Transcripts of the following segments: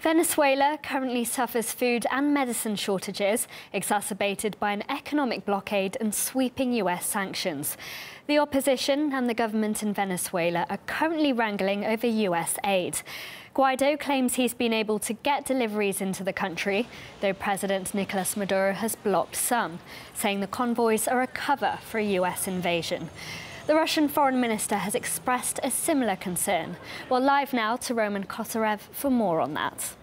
Venezuela currently suffers food and medicine shortages, exacerbated by an economic blockade and sweeping US sanctions. The opposition and the government in Venezuela are currently wrangling over US aid. Guaido claims he's been able to get deliveries into the country, though President Nicolas Maduro has blocked some, saying the convoys are a cover for a US invasion. The Russian foreign minister has expressed a similar concern. Well, live now to Roman Kotarev for more on that.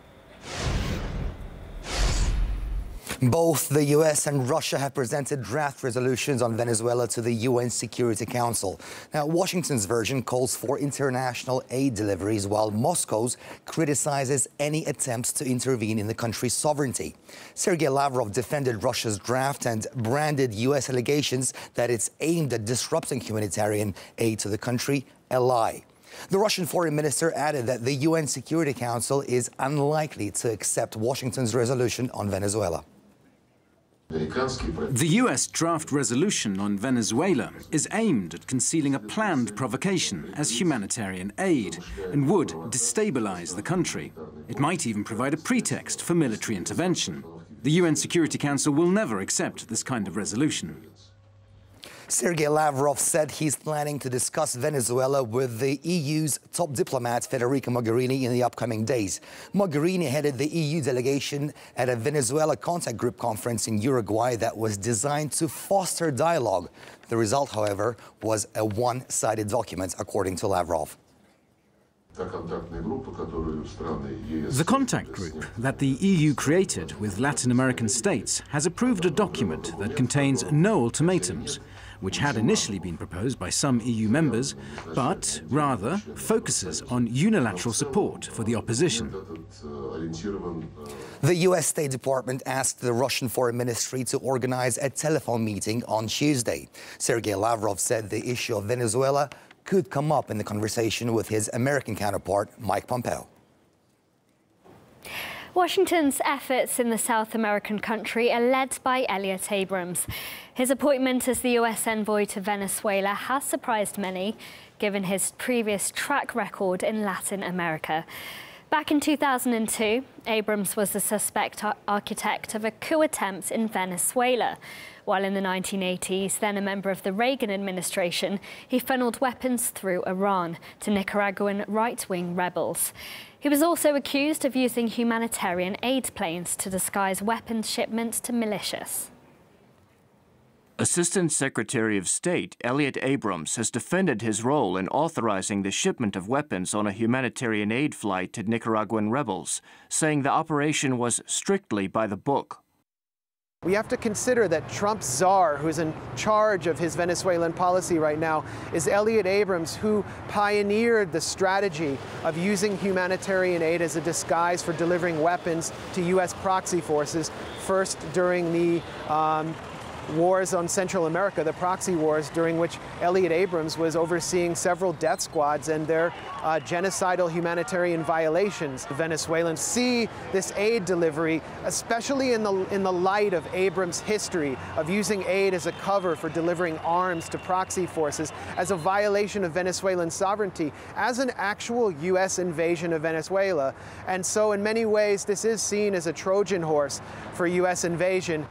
Both the US and Russia have presented draft resolutions on Venezuela to the UN Security Council. Now, Washington's version calls for international aid deliveries, while Moscow's criticizes any attempts to intervene in the country's sovereignty. Sergei Lavrov defended Russia's draft and branded US allegations that it's aimed at disrupting humanitarian aid to the country a lie. The Russian foreign minister added that the UN Security Council is unlikely to accept Washington's resolution on Venezuela. The US draft resolution on Venezuela is aimed at concealing a planned provocation as humanitarian aid and would destabilize the country. It might even provide a pretext for military intervention. The UN Security Council will never accept this kind of resolution. Sergei Lavrov said he's planning to discuss Venezuela with the EU's top diplomat, Federica Mogherini, in the upcoming days. Mogherini headed the EU delegation at a Venezuela contact group conference in Uruguay that was designed to foster dialogue. The result, however, was a one-sided document, according to Lavrov. The contact group that the EU created with Latin American states has approved a document that contains no ultimatums, which had initially been proposed by some EU members, but rather focuses on unilateral support for the opposition. The US State Department asked the Russian Foreign Ministry to organize a telephone meeting on Tuesday. Sergei Lavrov said the issue of Venezuela could come up in the conversation with his American counterpart, Mike Pompeo. Washington's efforts in the South American country are led by Elliott Abrams. His appointment as the US envoy to Venezuela has surprised many, given his previous track record in Latin America. Back in 2002, Abrams was the suspect architect of a coup attempt in Venezuela. While in the 1980s, then a member of the Reagan administration, he funneled weapons through Iran to Nicaraguan right-wing rebels. He was also accused of using humanitarian aid planes to disguise weapons shipments to militias. Assistant Secretary of State Elliott Abrams has defended his role in authorizing the shipment of weapons on a humanitarian aid flight to Nicaraguan rebels, saying the operation was strictly by the book. We have to consider that Trump's czar, who's in charge of his Venezuelan policy right now, is Elliott Abrams, who pioneered the strategy of using humanitarian aid as a disguise for delivering weapons to U.S. proxy forces, first during the wars on Central America, the proxy wars, during which Elliott Abrams was overseeing several death squads and their genocidal humanitarian violations. The Venezuelans see this aid delivery, especially in the light of Abrams' history of using aid as a cover for delivering arms to proxy forces, as a violation of Venezuelan sovereignty, as an actual U.S. invasion of Venezuela. And so in many ways, this is seen as a Trojan horse for U.S. invasion.